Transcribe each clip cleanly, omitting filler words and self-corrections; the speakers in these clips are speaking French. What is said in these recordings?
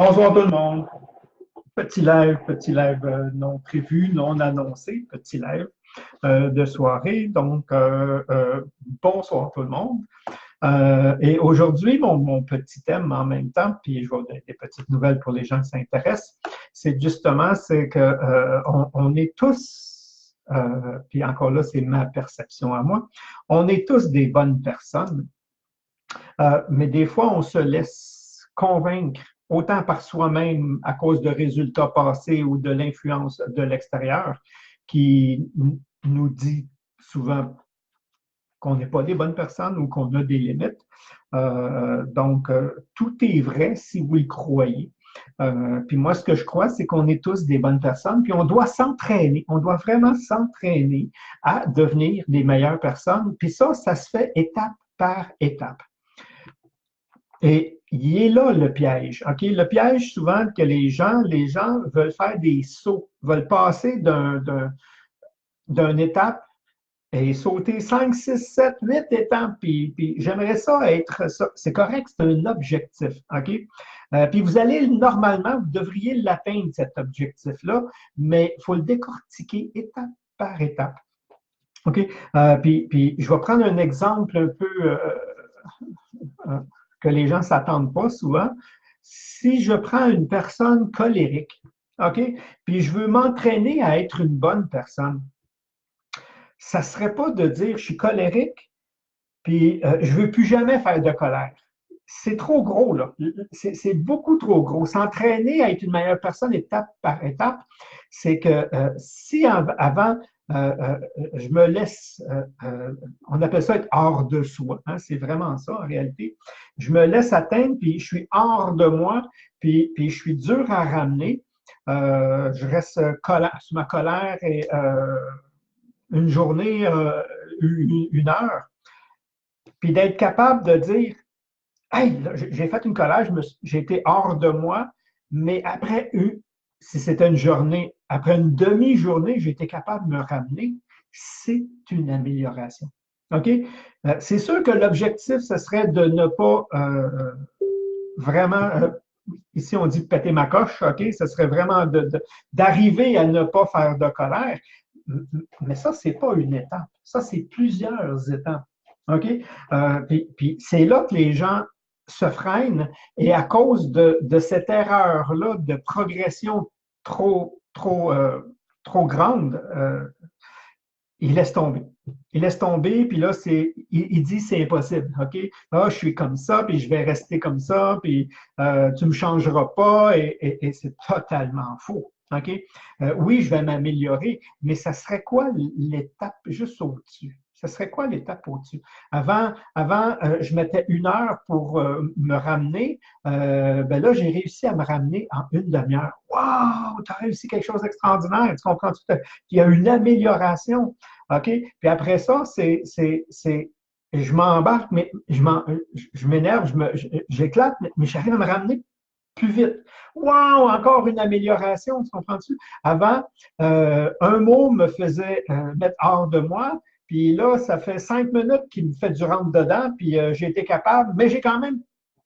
Bonjour tout le monde. Petit live non prévu, non annoncé, petit live de soirée. Donc, bonsoir tout le monde. Et aujourd'hui, mon petit thème en même temps, puis je vais donner des petites nouvelles pour les gens qui s'intéressent, c'est justement, c'est que on est tous, puis encore là, c'est ma perception à moi, on est tous des bonnes personnes, mais des fois, on se laisse convaincre autant par soi-même à cause de résultats passés ou de l'influence de l'extérieur qui nous dit souvent qu'on n'est pas des bonnes personnes ou qu'on a des limites. Donc, tout est vrai si vous le croyez. Puis moi, ce que je crois, c'est qu'on est tous des bonnes personnes, puis on doit s'entraîner, on doit vraiment s'entraîner à devenir des meilleures personnes. Puis ça se fait étape par étape. Et il est là le piège. OK? Le piège, souvent, que les gens veulent faire des sauts, veulent passer d'une étape et sauter 5, 6, 7, 8 étapes. Puis j'aimerais ça être ça. C'est correct, c'est un objectif. OK? Puis vous allez, normalement, vous devriez l'atteindre, cet objectif-là, mais il faut le décortiquer étape par étape. OK? Puis je vais prendre un exemple un peu que les gens ne s'attendent pas souvent. Si je prends une personne colérique, OK, puis je veux m'entraîner à être une bonne personne, ça ne serait pas de dire je suis colérique, puis je ne veux plus jamais faire de colère. C'est trop gros, là. C'est beaucoup trop gros. S'entraîner à être une meilleure personne étape par étape, c'est que si avant, je me laisse, on appelle ça être hors de soi, hein, c'est vraiment ça en réalité. Je me laisse atteindre, puis je suis hors de moi, puis je suis dur à ramener. Je reste sous ma colère et une journée, une heure, puis d'être capable de dire hey, j'ai fait une colère, j'ai été hors de moi, mais après, si c'était une journée, après une demi-journée, j'ai été capable de me ramener. C'est une amélioration. OK? C'est sûr que l'objectif, ce serait de ne pas vraiment, ici on dit péter ma coche, OK? Ce serait vraiment d'arriver à ne pas faire de colère. Mais ça, c'est pas une étape. Ça, c'est plusieurs étapes. OK? Puis c'est là que les gens se freinent et à cause de cette erreur-là de progression trop grande, il laisse tomber. Il laisse tomber, puis là, il dit c'est impossible, OK? Ah, je suis comme ça, puis je vais rester comme ça, puis tu ne me changeras pas, et c'est totalement faux. OK? Oui, je vais m'améliorer, mais ça serait quoi l'étape juste au-dessus? Ça serait quoi l'étape au-dessus? Avant je mettais une heure pour me ramener. Ben là, j'ai réussi à me ramener en une demi-heure. Wow! Tu as réussi quelque chose d'extraordinaire. Tu comprends-tu? Il y a une amélioration. OK? Puis après ça, je m'embarque, mais je m'énerve, j'éclate, mais j'arrive à me ramener plus vite. Wow, encore une amélioration, tu comprends-tu? Avant, un mot me faisait mettre hors de moi, puis là, ça fait 5 minutes qu'il me fait du rentre-dedans, puis j'ai été capable, mais j'ai quand même,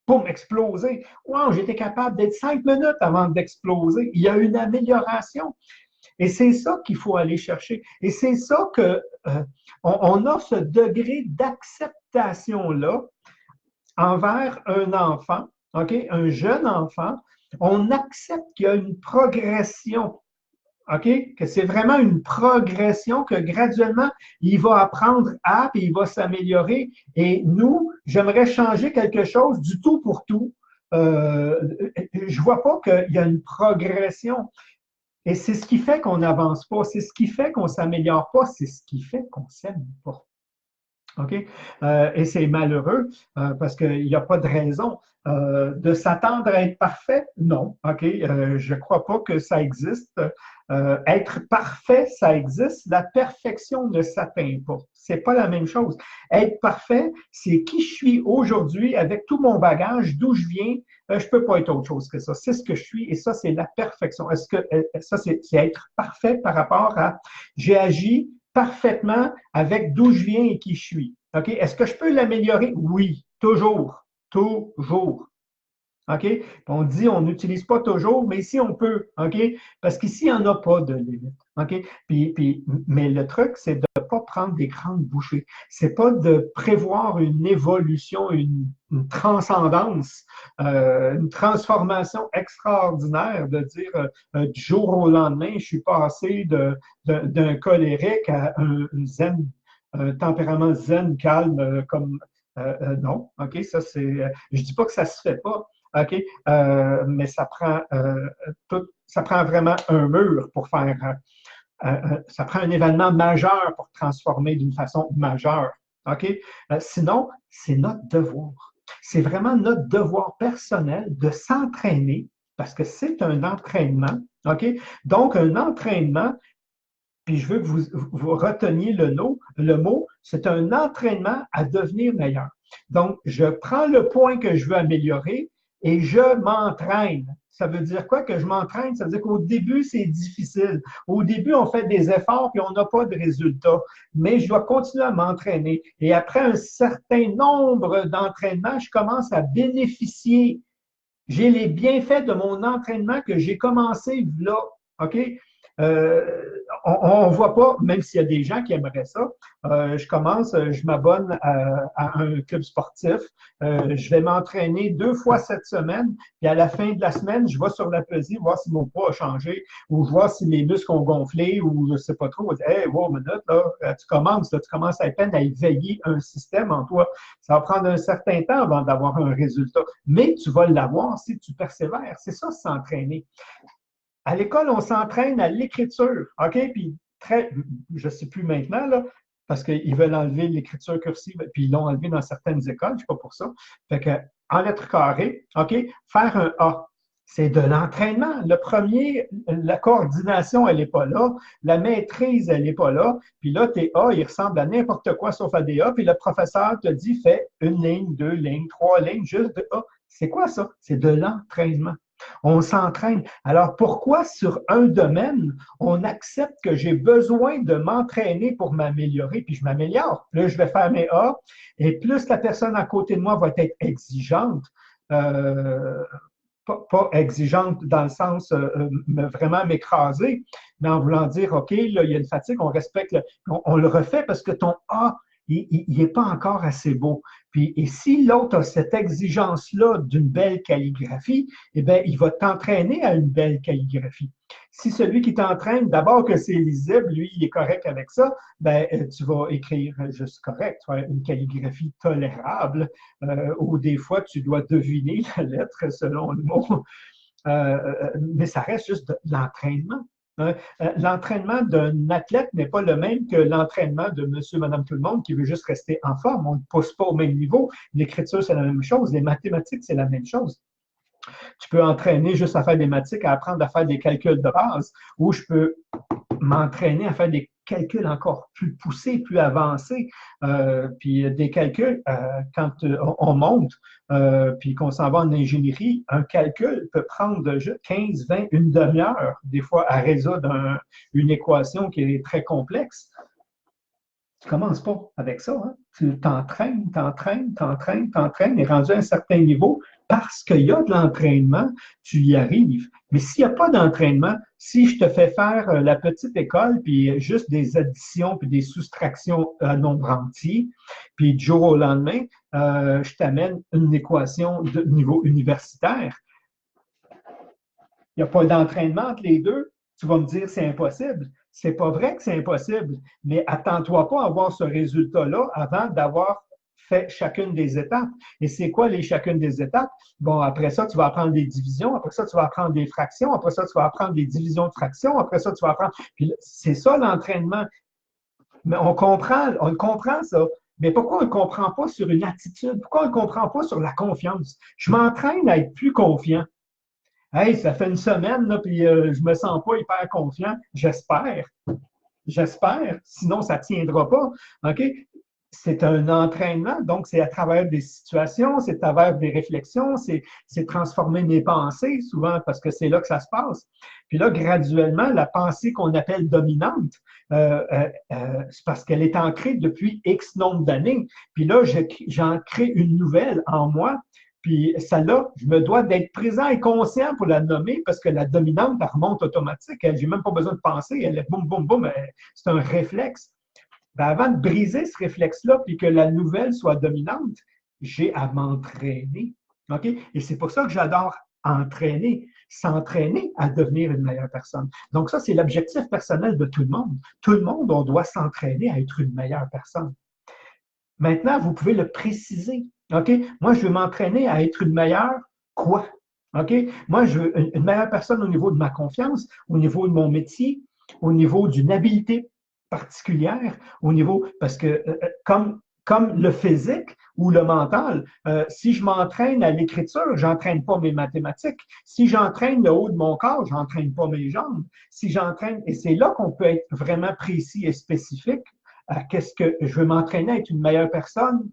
boum, explosé. Wow, j'ai été capable d'être 5 minutes avant d'exploser. Il y a une amélioration. Et c'est ça qu'il faut aller chercher. Et c'est ça que on a ce degré d'acceptation-là envers un enfant, OK, un jeune enfant. On accepte qu'il y a une progression. OK? Que c'est vraiment une progression, que graduellement, il va apprendre à, puis il va s'améliorer. Et nous, j'aimerais changer quelque chose du tout pour tout. Je ne vois pas qu'il y a une progression. Et c'est ce qui fait qu'on n'avance pas, c'est ce qui fait qu'on ne s'améliore pas, c'est ce qui fait qu'on ne s'aime pas. OK? Et c'est malheureux parce qu'il n'y a pas de raison. De s'attendre à être parfait, non. OK? Je ne crois pas que ça existe. Être parfait, ça existe. La perfection ne s'atteint pas. C'est pas la même chose. Être parfait, c'est qui je suis aujourd'hui avec tout mon bagage, d'où je viens. Je peux pas être autre chose que ça. C'est ce que je suis et ça, c'est la perfection. Est-ce que ça, c'est être parfait par rapport à j'ai agi parfaitement avec d'où je viens et qui je suis. OK? Est-ce que je peux l'améliorer? Oui, toujours. Toujours. OK? Puis on dit, on n'utilise pas toujours, mais ici, on peut. OK? Parce qu'ici, il n'y en a pas de limite. OK? Mais le truc, c'est de ne pas prendre des grandes bouchées. C'est pas de prévoir une évolution, une transcendance, une transformation extraordinaire, de dire du jour au lendemain, je suis passé d'un colérique à un zen, un tempérament zen, calme, comme non. OK? Ça, c'est. Je dis pas que ça se fait pas. OK? Mais ça prend vraiment un mur pour faire, ça prend un événement majeur pour transformer d'une façon majeure. OK? Sinon, c'est notre devoir. C'est vraiment notre devoir personnel de s'entraîner parce que c'est un entraînement. OK? Donc, un entraînement, puis je veux que vous reteniez le mot, c'est un entraînement à devenir meilleur. Donc, je prends le point que je veux améliorer et je m'entraîne. Ça veut dire quoi que je m'entraîne? Ça veut dire qu'au début, c'est difficile. Au début, on fait des efforts puis on n'a pas de résultats. Mais je dois continuer à m'entraîner. Et après un certain nombre d'entraînements, je commence à bénéficier. J'ai les bienfaits de mon entraînement que j'ai commencé là. OK? Euh, on ne voit pas, même s'il y a des gens qui aimeraient ça, je m'abonne à un club sportif, je vais m'entraîner 2 fois cette semaine, puis à la fin de la semaine, je vais sur la pesée voir si mon poids a changé, ou voir si mes muscles ont gonflé, ou je ne sais pas trop. Hey, wow, minute, là, tu commences à peine à éveiller un système en toi. Ça va prendre un certain temps avant d'avoir un résultat, mais tu vas l'avoir si tu persévères. C'est ça, s'entraîner. À l'école, on s'entraîne à l'écriture, OK? Puis, je ne sais plus maintenant, là, parce qu'ils veulent enlever l'écriture cursive, puis ils l'ont enlevé dans certaines écoles, je ne sais pas pour ça. Fait que, en lettres carrées, OK? Faire un A, c'est de l'entraînement. Le premier, la coordination, elle n'est pas là. La maîtrise, elle n'est pas là. Puis là, tes A, ils ressemblent à n'importe quoi sauf à des A. Puis le professeur te dit, fais une ligne, 2 lignes, 3 lignes, juste de A. C'est quoi ça? C'est de l'entraînement. On s'entraîne. Alors, pourquoi sur un domaine, on accepte que j'ai besoin de m'entraîner pour m'améliorer, puis je m'améliore? Plus je vais faire mes A, et plus la personne à côté de moi va être exigeante, euh, pas exigeante dans le sens vraiment m'écraser, mais en voulant dire, OK, là, il y a une fatigue, on respecte, on le refait parce que ton A, il n'est pas encore assez beau. Puis, et si l'autre a cette exigence-là d'une belle calligraphie, eh bien, il va t'entraîner à une belle calligraphie. Si celui qui t'entraîne, d'abord que c'est lisible, lui, il est correct avec ça, ben, tu vas écrire juste correct, tu vas une calligraphie tolérable, ou des fois, tu dois deviner la lettre selon le mot. Mais ça reste juste de l'entraînement. Hein. L'entraînement d'un athlète n'est pas le même que l'entraînement de monsieur, madame, tout le monde qui veut juste rester en forme. On ne pousse pas au même niveau. L'écriture, c'est la même chose. Les mathématiques, c'est la même chose. Tu peux entraîner juste à faire des mathématiques, à apprendre à faire des calculs de base, ou je peux m'entraîner à faire des calculs encore plus poussés, plus avancés. Puis des calculs, quand on monte, puis qu'on s'en va en ingénierie, un calcul peut prendre 15, 20, une demi-heure, des fois, à résoudre une équation qui est très complexe. Tu ne commences pas avec ça. Hein? Tu t'entraînes, t'entraînes, t'entraînes, t'entraînes, et rendu à un certain niveau, parce qu'il y a de l'entraînement, tu y arrives. Mais s'il n'y a pas d'entraînement, si je te fais faire la petite école, puis juste des additions, puis des soustractions à nombre entier, puis du jour au lendemain, je t'amène une équation de niveau universitaire, il n'y a pas d'entraînement entre les deux, tu vas me dire c'est impossible. C'est pas vrai que c'est impossible, mais attends-toi pas à avoir ce résultat-là avant d'avoir fait chacune des étapes. Et c'est quoi les chacune des étapes? Bon, après ça, tu vas apprendre des divisions, après ça, tu vas apprendre des fractions, après ça, tu vas apprendre des divisions de fractions, après ça, tu vas apprendre. Puis c'est ça l'entraînement. Mais on le comprend ça. Mais pourquoi on ne le comprend pas sur une attitude? Pourquoi on ne le comprend pas sur la confiance? Je m'entraîne à être plus confiant. Hey, ça fait une semaine, là, puis je me sens pas hyper confiant. J'espère. J'espère. Sinon, ça ne tiendra pas. OK? C'est un entraînement, donc c'est à travers des situations, c'est à travers des réflexions, c'est transformer mes pensées, souvent, parce que c'est là que ça se passe. Puis là, graduellement, la pensée qu'on appelle dominante, c'est parce qu'elle est ancrée depuis X nombre d'années. Puis là, j'en crée une nouvelle en moi Puis celle-là, je me dois d'être présent et conscient pour la nommer parce que la dominante, elle remonte automatique. J'ai même pas besoin de penser. Elle est boum, boum, boum. C'est un réflexe. Ben, avant de briser ce réflexe-là puis que la nouvelle soit dominante, j'ai à m'entraîner. OK? Et c'est pour ça que j'adore entraîner, s'entraîner à devenir une meilleure personne. Donc, ça, c'est l'objectif personnel de tout le monde. Tout le monde, on doit s'entraîner à être une meilleure personne. Maintenant, vous pouvez le préciser. OK? Moi, je veux m'entraîner à être une meilleure quoi? OK? Moi, je veux une meilleure personne au niveau de ma confiance, au niveau de mon métier, au niveau d'une habileté particulière, au niveau, parce que comme le physique ou le mental, si je m'entraîne à l'écriture, j'entraîne pas mes mathématiques. Si j'entraîne le haut de mon corps, j'entraîne pas mes jambes. Si j'entraîne, et c'est là qu'on peut être vraiment précis et spécifique à qu'est-ce que je veux m'entraîner à être une meilleure personne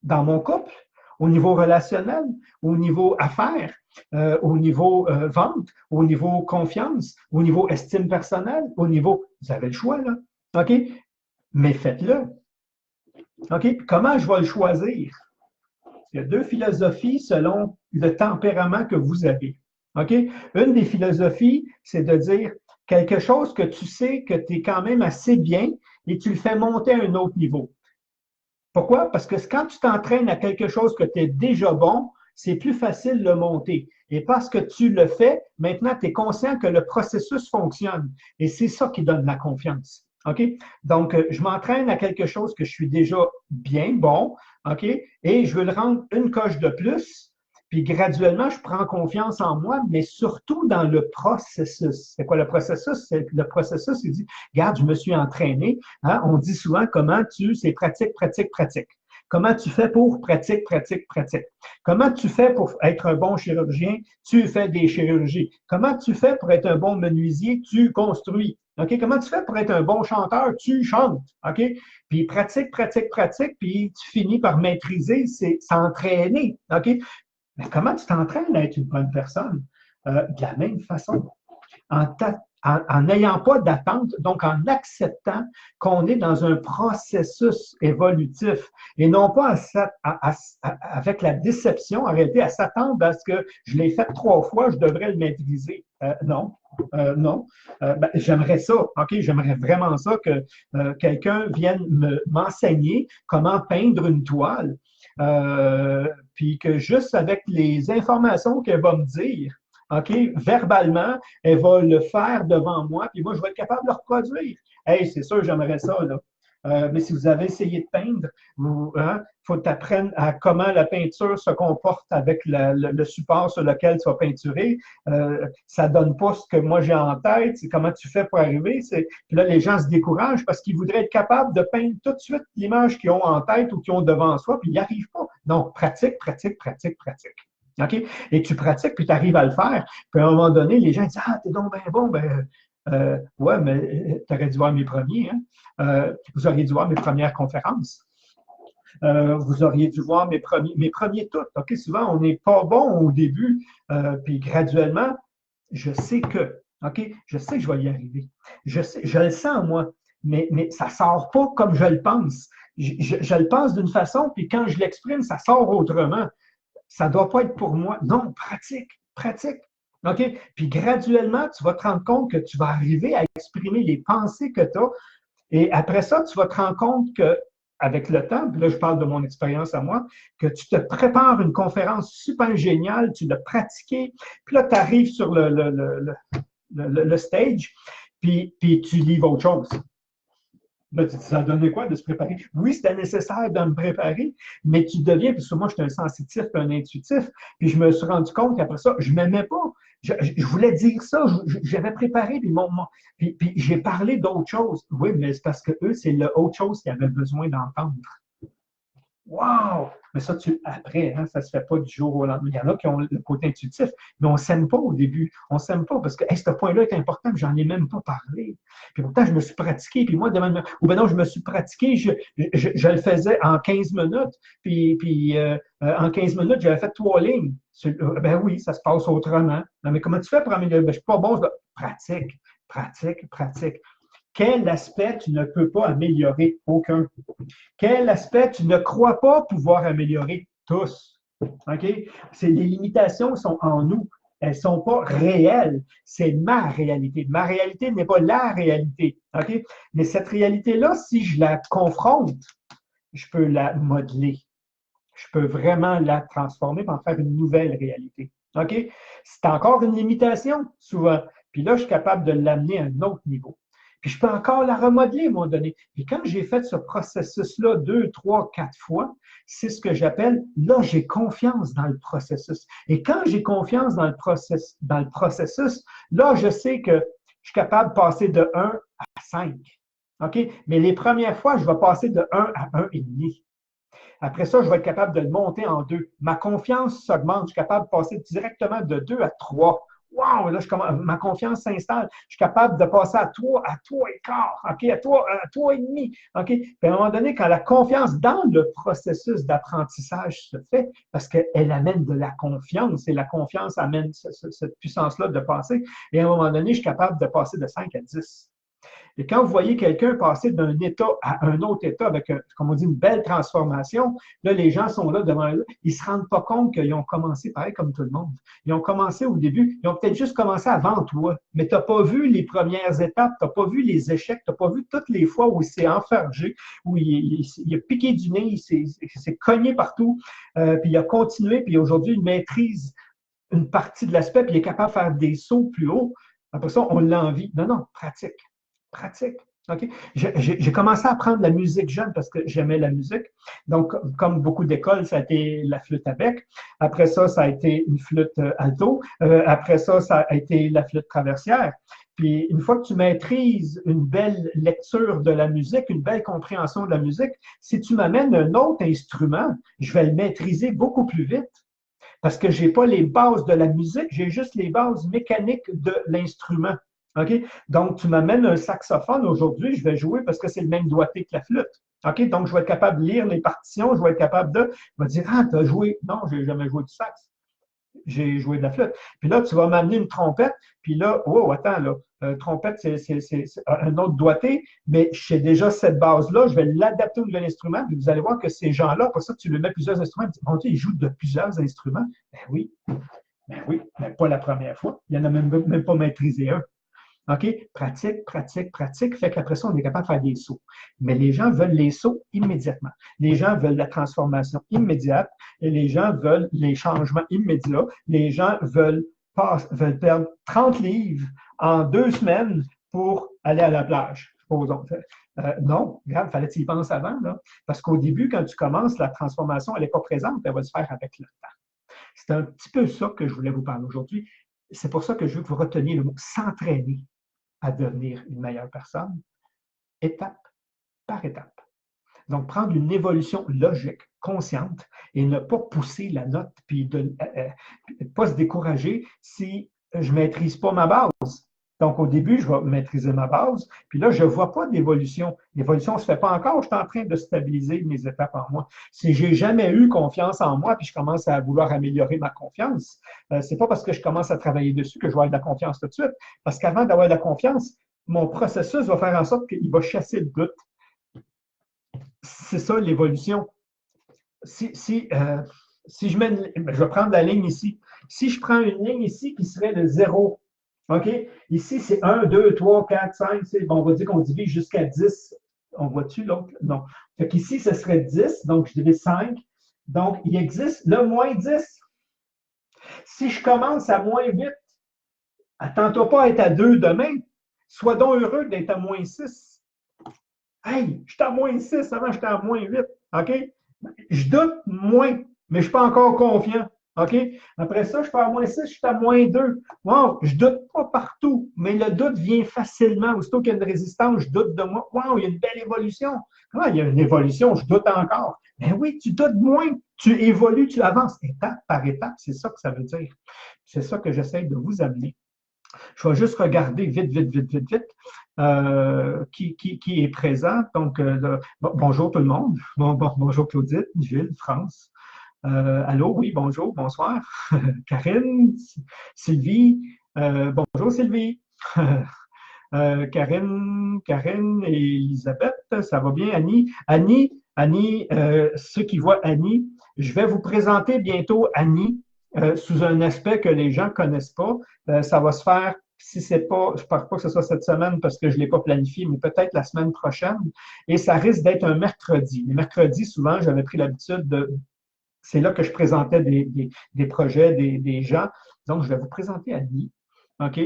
dans mon couple, au niveau relationnel, au niveau affaires, au niveau vente, au niveau confiance, au niveau estime personnelle, au niveau, vous avez le choix là, OK? Mais faites-le. OK? Comment je vais le choisir? Il y a deux philosophies selon le tempérament que vous avez. OK? Une des philosophies, c'est de dire quelque chose que tu sais que tu es quand même assez bien et tu le fais monter à un autre niveau. Pourquoi? Parce que quand tu t'entraînes à quelque chose que tu es déjà bon, c'est plus facile de le monter. Et parce que tu le fais, maintenant, tu es conscient que le processus fonctionne. Et c'est ça qui donne la confiance. OK? Donc, je m'entraîne à quelque chose que je suis déjà bien bon, OK? Et je veux le rendre une coche de plus. Puis graduellement, je prends confiance en moi, mais surtout dans le processus. C'est quoi le processus? Le processus, il dit, regarde, je me suis entraîné. Hein? On dit souvent comment c'est pratique, pratique, pratique. Comment tu fais pour pratique, pratique, pratique? Comment tu fais pour être un bon chirurgien? Tu fais des chirurgies. Comment tu fais pour être un bon menuisier? Tu construis. OK? Comment tu fais pour être un bon chanteur? Tu chantes. OK? Puis pratique, pratique, pratique, puis tu finis par maîtriser, c'est s'entraîner. OK? Mais comment tu t'entraînes à être une bonne personne? De la même façon, en n'ayant pas d'attente, donc en acceptant qu'on est dans un processus évolutif et non pas avec la déception, en réalité, à s'attendre à ce que je l'ai fait 3 fois, je devrais le maîtriser. Non, non. Ben, j'aimerais ça, OK? J'aimerais vraiment ça que quelqu'un vienne m'enseigner comment peindre une toile. Puis que juste avec les informations qu'elle va me dire, OK, verbalement, elle va le faire devant moi, puis moi, je vais être capable de le reproduire. Hey, c'est sûr, j'aimerais ça, là. Mais si vous avez essayé de peindre, il faut t'apprendre à comment la peinture se comporte avec le support sur lequel tu vas peinturer. Ça donne pas ce que moi j'ai en tête. C'est comment tu fais pour arriver. Puis là, les gens se découragent parce qu'ils voudraient être capables de peindre tout de suite l'image qu'ils ont en tête ou qu'ils ont devant soi, puis ils n'y arrivent pas. Donc, pratique, pratique, pratique, pratique. OK? Et tu pratiques, puis tu arrives à le faire. Puis à un moment donné, les gens disent ah, t'es donc bien bon, ouais, mais tu aurais dû voir mes premiers, hein? Vous auriez dû voir mes premières conférences. Vous auriez dû voir mes premiers tout. OK? Souvent, on n'est pas bon au début, puis graduellement, je sais que, OK? Je sais que je vais y arriver. Je le sens, moi, mais ça ne sort pas comme je le pense. Je le pense d'une façon, puis quand je l'exprime, ça sort autrement. Ça ne doit pas être pour moi. Non, pratique, pratique. OK? Puis graduellement, tu vas te rendre compte que tu vas arriver à exprimer les pensées que tu as. Et après ça, tu vas te rendre compte que, avec le temps, puis là, je parle de mon expérience à moi, que tu te prépares une conférence super géniale, tu l'as pratiquée, puis là, tu arrives sur le stage, puis tu livres autre chose. Là, ça donnait quoi de se préparer? Oui, c'était nécessaire de me préparer, mais tu deviens, parce que moi, j'étais un sensitif et un intuitif, puis je me suis rendu compte qu'après ça, je ne m'aimais pas. Je voulais dire ça, j'avais préparé, puis j'ai parlé d'autre chose. Oui, mais c'est parce que eux, c'est l'autre chose qu'ils avaient besoin d'entendre. Wow! Mais ça, après, hein, ça ne se fait pas du jour au lendemain. Il y en a qui ont le côté intuitif, mais on ne s'aime pas au début. On ne s'aime pas parce que hey, ce point-là est important, mais j'en ai même pas parlé. Puis pourtant, je me suis pratiqué, puis moi, ou ben non, je me suis pratiqué, je le faisais en 15 minutes, puis en 15 minutes, j'avais fait 3 lignes. Ben oui, ça se passe autrement. Non, mais comment tu fais pour améliorer? Ben, je ne suis pas bon. Pratique, pratique, pratique. Quel aspect tu ne peux pas améliorer? Aucun. Quel aspect tu ne crois pas pouvoir améliorer? Tous. OK? Les limitations sont en nous. Elles ne sont pas réelles. C'est ma réalité. Ma réalité n'est pas la réalité. OK? Mais cette réalité-là, si je la confronte, je peux la modeler. Je peux vraiment la transformer pour en faire une nouvelle réalité. OK? C'est encore une limitation, souvent. Puis là, je suis capable de l'amener à un autre niveau. Puis je peux encore la remodeler à un moment donné. Puis quand j'ai fait ce processus-là 2, 3, 4 fois, c'est ce que j'appelle, là, j'ai confiance dans le processus. Et quand j'ai confiance dans le processus, là, je sais que je suis capable de passer de 1 à 5. OK? Mais les premières fois, je vais passer de 1 à 1,5. Après ça, je vais être capable de le monter en 2. Ma confiance s'augmente. Je suis capable de passer directement de 2 à 3. Wow! Là, ma confiance s'installe. Je suis capable de passer à 3 et quart, OK? À 3 et demi, OK? Puis à un moment donné, quand la confiance dans le processus d'apprentissage se fait, parce qu'elle amène de la confiance et la confiance amène cette puissance-là de passer, et à un moment donné, je suis capable de passer de 5 à 10. Et quand vous voyez quelqu'un passer d'un état à un autre état avec, comme on dit, une belle transformation, là, les gens sont là devant eux. Ils ne se rendent pas compte qu'ils ont commencé pareil comme tout le monde. Ils ont commencé au début, ils ont peut-être juste commencé avant toi, mais tu n'as pas vu les premières étapes, tu n'as pas vu les échecs, tu n'as pas vu toutes les fois où il s'est enfargé, où il a piqué du nez, il s'est cogné partout, puis il a continué, puis aujourd'hui, il maîtrise une partie de l'aspect, puis il est capable de faire des sauts plus haut. Après ça, on l'envie. Non, non, pratique. Pratique. OK? J'ai commencé à apprendre la musique jeune parce que j'aimais la musique. Donc, comme beaucoup d'écoles, ça a été la flûte à bec. Après ça, ça a été une flûte alto. Après ça, ça a été la flûte traversière. Puis, une fois que tu maîtrises une belle lecture de la musique, une belle compréhension de la musique, si tu m'amènes un autre instrument, je vais le maîtriser beaucoup plus vite parce que je n'ai pas les bases de la musique, j'ai juste les bases mécaniques de l'instrument. OK? Donc, tu m'amènes un saxophone aujourd'hui, je vais jouer parce que c'est le même doigté que la flûte. OK? Donc, je vais être capable de lire les partitions, je vais être capable de. Je vais dire, ah, tu as joué. Non, je n'ai jamais joué du sax. J'ai joué de la flûte. Puis là, tu vas m'amener une trompette. Puis là, oh, attends, là, trompette, c'est un autre doigté, mais je sais déjà cette base-là, je vais l'adapter au nouvel instrument. Puis vous allez voir que ces gens-là, pour ça, tu lui mets plusieurs instruments. Bon Dieu, ils jouent de plusieurs instruments. Ben oui, mais pas la première fois. Il n'y en a même pas maîtrisé un. OK? Pratique, pratique, pratique. Fait qu'après ça, on est capable de faire des sauts. Mais les gens veulent les sauts immédiatement. Les gens veulent la transformation immédiate et les gens veulent les changements immédiats. Les gens veulent perdre 30 livres en 2 semaines pour aller à la plage. Supposons. Non, regarde, il fallait que tu y penses avant. Là, parce qu'au début, quand tu commences, la transformation, elle n'est pas présente, elle va se faire avec le temps. C'est un petit peu ça que je voulais vous parler aujourd'hui. C'est pour ça que je veux que vous reteniez le mot s'entraîner à devenir une meilleure personne, étape par étape. Donc, prendre une évolution logique, consciente, et ne pas pousser la note, puis de ne pas se décourager si je ne maîtrise pas ma base. Donc, au début, je vais maîtriser ma base, puis là, je ne vois pas d'évolution. L'évolution ne se fait pas encore, je suis en train de stabiliser mes étapes en moi. Si j'ai jamais eu confiance en moi, puis je commence à vouloir améliorer ma confiance, c'est pas parce que je commence à travailler dessus que je vais avoir de la confiance tout de suite. Parce qu'avant d'avoir de la confiance, mon processus va faire en sorte qu'il va chasser le doute. C'est ça l'évolution. Si je mets je vais prendre la ligne ici. Si je prends une ligne ici qui serait le 0, OK? Ici, c'est 1, 2, 3, 4, 5, bon, on va dire qu'on divise jusqu'à 10. On voit-tu l'autre? Non. Fait qu'ici, ce serait 10, donc je divise 5. Donc, il existe le moins 10. Si je commence à moins 8, attends-toi pas à être à 2 demain. Sois donc heureux d'être à moins 6. Hey, je suis à moins 6, avant j'étais à moins 8. OK? Je doute moins, mais je ne suis pas encore confiant. OK? Après ça, je fais à moins 6, je suis à moins 2. Wow, je ne doute pas partout, mais le doute vient facilement. Aussitôt qu'il y a une résistance, je doute de moi. Wow, il y a une belle évolution. Comment il y a une évolution? Je doute encore. Mais oui, tu doutes moins. Tu évolues, tu avances étape par étape. C'est ça que ça veut dire. C'est ça que j'essaie de vous amener. Je vais juste regarder vite, vite, vite, vite, vite qui est présent. Donc, bonjour tout le monde. Bonjour Claudine, Gilles, France. Allô, oui, bonjour, bonsoir. Karine, Sylvie. Bonjour Sylvie. Karine et Elisabeth, ça va bien. Annie, ceux qui voient Annie, je vais vous présenter bientôt Annie sous un aspect que les gens ne connaissent pas. Ça va se faire, si c'est pas, je ne pense pas que ce soit cette semaine parce que je ne l'ai pas planifié, mais peut-être la semaine prochaine. Et ça risque d'être un mercredi. Les mercredis, souvent, j'avais pris l'habitude de c'est là que je présentais des projets, des gens. Donc, je vais vous présenter Annie. OK?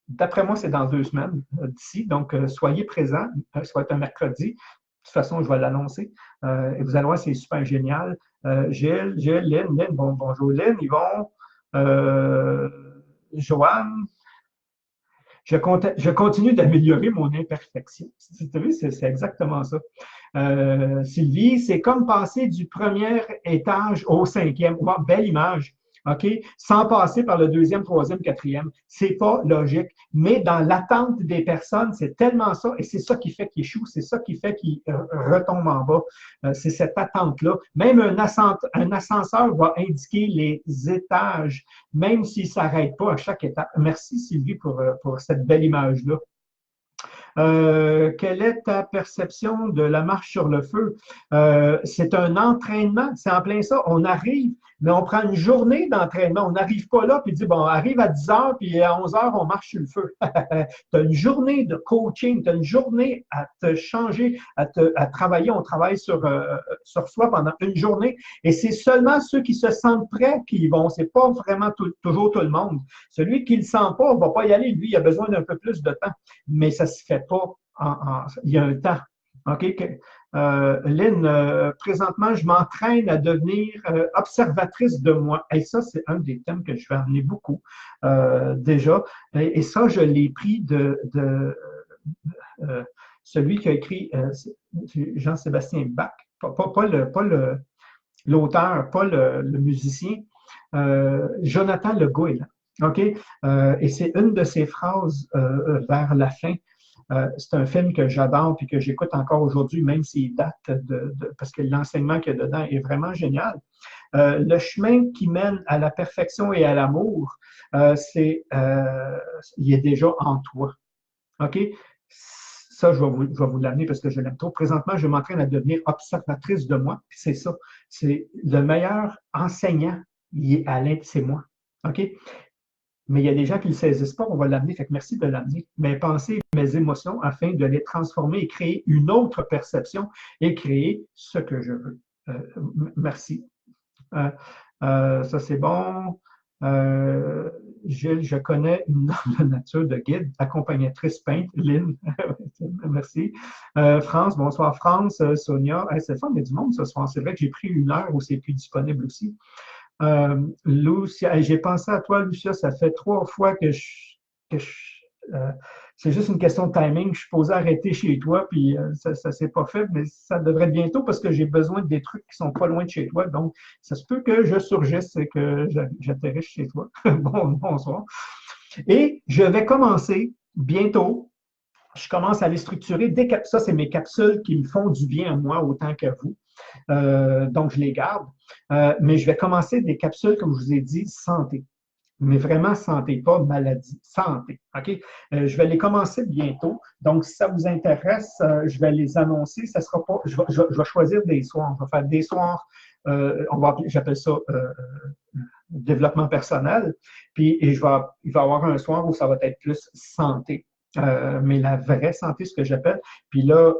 D'après moi, c'est dans 2 semaines d'ici. Donc, soyez présents. Ça va être un mercredi. De toute façon, je vais l'annoncer. Et vous allez voir, c'est super génial. Gilles, Lynn, bonjour Lynn, Yvon, Joanne. Je continue d'améliorer mon imperfection. Vous vu, c'est exactement ça. Sylvie, c'est comme passer du premier étage au 5e. Wow, belle image. OK? Sans passer par le 2e, 3e, 4e. C'est pas logique. Mais dans l'attente des personnes, c'est tellement ça, et c'est ça qui fait qu'ils échouent, c'est ça qui fait qu'ils retombent en bas. C'est cette attente-là. Même un ascenseur va indiquer les étages, même s'il ne s'arrête pas à chaque étape. Merci Sylvie pour cette belle image-là. Quelle est ta perception de la marche sur le feu? C'est un entraînement, c'est en plein ça. On arrive, mais on prend une journée d'entraînement. On n'arrive pas là, puis dit, bon, on arrive à 10 heures, puis à 11 heures, on marche sur le feu. Tu as une journée de coaching, tu as une journée à te changer, à travailler. On travaille sur soi pendant une journée, et c'est seulement ceux qui se sentent prêts qui y vont. C'est pas vraiment toujours tout le monde. Celui qui ne le sent pas, ne va pas y aller. Lui, il a besoin d'un peu plus de temps, mais ça se fait pas. Il y a un temps. OK? Lynn, présentement, je m'entraîne à devenir observatrice de moi. Et ça, c'est un des thèmes que je vais amener beaucoup déjà. Et ça, je l'ai pris de celui qui a écrit Jean-Sébastien Bach, pas l'auteur, pas le musicien, Jonathan Le Gouel. OK? Et c'est une de ses phrases vers la fin. C'est un film que j'adore et que j'écoute encore aujourd'hui, même s'il date parce que l'enseignement qu'il y a dedans est vraiment génial. Le chemin qui mène à la perfection et à l'amour, il est déjà en toi. OK? Ça, je vais vous l'amener parce que je l'aime trop. Présentement, je m'entraîne à devenir observatrice de moi. Puis c'est ça. C'est le meilleur enseignant, c'est moi. OK? Mais il y a des gens qui ne le saisissent pas, on va l'amener. Fait que merci de l'amener. Mes pensées, mes émotions, afin de les transformer et créer une autre perception et créer ce que je veux. Merci. Ça, c'est bon. Gilles, je connais une noble nature de guide, accompagnatrice peintre, Lynn. Merci. France, bonsoir France, Sonia. Hey, c'est fun, il y a du monde ce soir. C'est vrai que j'ai pris une heure où c'est plus disponible aussi. Lucia, j'ai pensé à toi, Lucia, ça fait 3 fois que c'est juste une question de timing. Je suis posé arrêter chez toi, puis ça ne s'est pas fait, mais ça devrait être bientôt parce que j'ai besoin des trucs qui sont pas loin de chez toi. Donc, ça se peut que je surgisse et que j'atterrisse chez toi. Bonsoir. Et je vais commencer bientôt. Je commence à les structurer. Ça, c'est mes capsules qui me font du bien à moi autant qu'à vous. Donc, je les garde. Mais je vais commencer des capsules, comme je vous ai dit, santé. Mais vraiment santé, pas maladie, santé. OK? Je vais les commencer bientôt. Donc, si ça vous intéresse, je vais les annoncer. Ça sera pas. Je vais choisir des soirs. On va faire des soirs. J'appelle ça développement personnel. Puis, il va y avoir un soir où ça va être plus santé. Mais la vraie santé, ce que j'appelle. Puis là,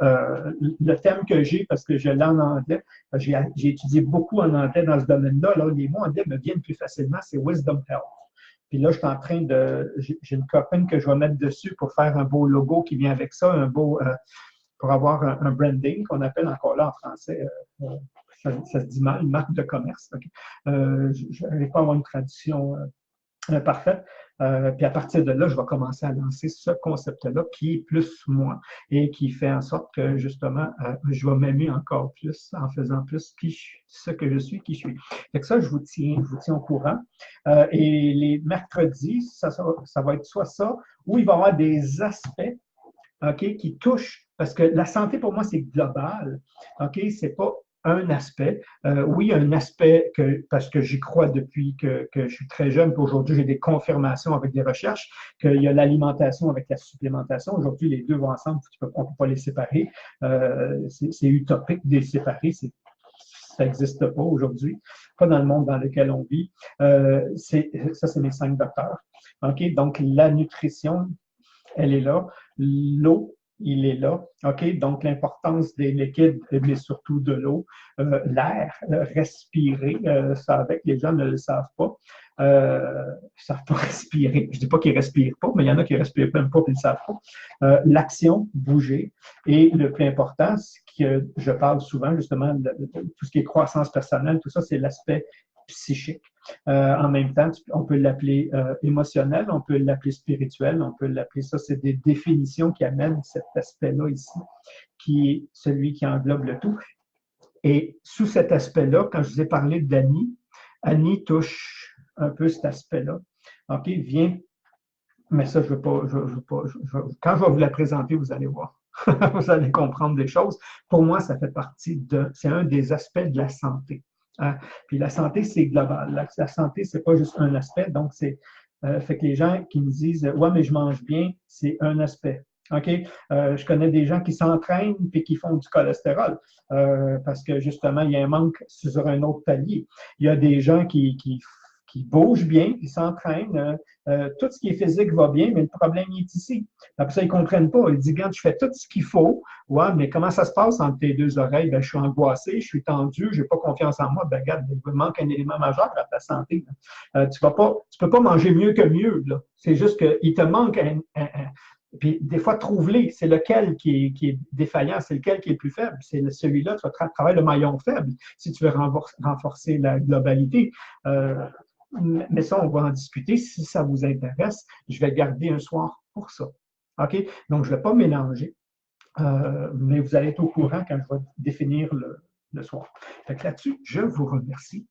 le thème que j'ai, parce que je l'ai en anglais, j'ai étudié beaucoup en anglais dans ce domaine-là. Là, les mots anglais me viennent plus facilement, c'est Wisdom Health. Puis là, je suis en train j'ai une copine que je vais mettre dessus pour faire un beau logo qui vient avec ça, pour avoir un branding qu'on appelle encore là en français, ça se dit mal, une marque de commerce. Okay. Je n'arrive pas à avoir une traduction parfaite. Puis à partir de là, je vais commencer à lancer ce concept-là qui est plus moi et qui fait en sorte que justement, je vais m'aimer encore plus en faisant plus ce que je suis, qui je suis. Fait que ça, je vous tiens au courant. Et les mercredis, ça va être soit ça, ou il va y avoir des aspects, OK, qui touchent, parce que la santé pour moi, c'est global. OK, c'est pas un aspect. Oui, un aspect parce que j'y crois depuis que je suis très jeune, puis aujourd'hui, j'ai des confirmations avec des recherches, qu'il y a l'alimentation avec la supplémentation. Aujourd'hui, les deux vont ensemble, on ne peut pas les séparer. C'est utopique de les séparer, ça n'existe pas aujourd'hui, pas dans le monde dans lequel on vit. Ça, c'est mes 5 docteurs. OK? Donc, la nutrition, elle est là. L'eau, il est là. OK? Donc, l'importance des liquides, mais surtout de l'eau. L'air, respirer, ça avec, les gens ne le savent pas. Ils ne savent pas respirer. Je ne dis pas qu'ils ne respirent pas, mais il y en a qui ne respirent même pas et ils ne savent pas. L'action, bouger. Et le plus important, ce que je parle souvent, justement, de tout ce qui est croissance personnelle, tout ça, c'est l'aspect psychique. En même temps, on peut l'appeler émotionnel, on peut l'appeler spirituel, on peut l'appeler ça, c'est des définitions qui amènent cet aspect-là ici, qui est celui qui englobe le tout. Et sous cet aspect-là, quand je vous ai parlé d'Annie, Annie touche un peu cet aspect-là. OK, viens, mais ça, je veux pas, quand je vais vous la présenter, vous allez voir. Vous allez comprendre des choses. Pour moi, ça fait partie c'est un des aspects de la santé. Hein? Puis la santé, c'est global. La santé, c'est pas juste un aspect. Donc, fait que les gens qui me disent, ouais, mais je mange bien, c'est un aspect. OK? Je connais des gens qui s'entraînent et qui font du cholestérol parce que justement, il y a un manque sur un autre palier. Il y a des gens qui bougent bien, qui s'entraînent. Tout ce qui est physique va bien, mais le problème il est ici. Après ça, ils ne comprennent pas. Ils disent, regarde, je fais tout ce qu'il faut. Ouais, mais comment ça se passe entre tes deux oreilles? Ben, je suis angoissé, je suis tendu, je n'ai pas confiance en moi. Ben, regarde, il me manque un élément majeur à ta santé. Tu ne peux pas manger mieux que mieux. C'est juste qu'il te manque puis des fois, trouve-les. C'est lequel qui est défaillant, c'est lequel qui est le plus faible. C'est celui-là, tu vas travailler le maillon faible si tu veux renforcer la globalité. Mais ça, on va en discuter. Si ça vous intéresse, je vais garder un soir pour ça. OK? Donc, je ne vais pas mélanger, mais vous allez être au courant quand je vais définir le soir. Fait que là-dessus, je vous remercie.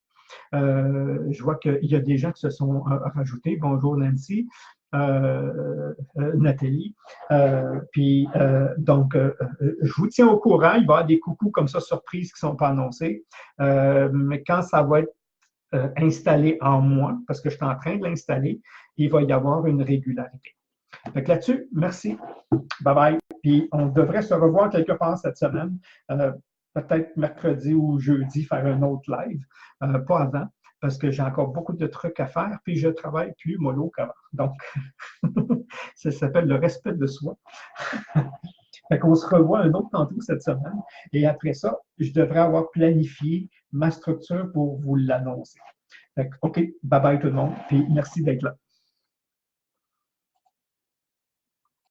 Je vois qu'il y a des gens qui se sont rajoutés. Bonjour Nancy, Nathalie. Donc, je vous tiens au courant. Il va y avoir des coucous comme ça, surprises qui ne sont pas annoncés. Mais quand ça va être installé en moi, parce que je suis en train de l'installer, il va y avoir une régularité. Donc là-dessus, merci. Bye bye. Puis on devrait se revoir quelque part cette semaine. Peut-être mercredi ou jeudi, faire un autre live. Pas avant, parce que j'ai encore beaucoup de trucs à faire, puis je travaille plus mollo qu'avant. Donc, ça s'appelle le respect de soi. Fait qu'on se revoit un autre tantôt cette semaine. Et après ça, je devrais avoir planifié ma structure pour vous l'annoncer. OK, bye bye tout le monde, puis merci d'être là.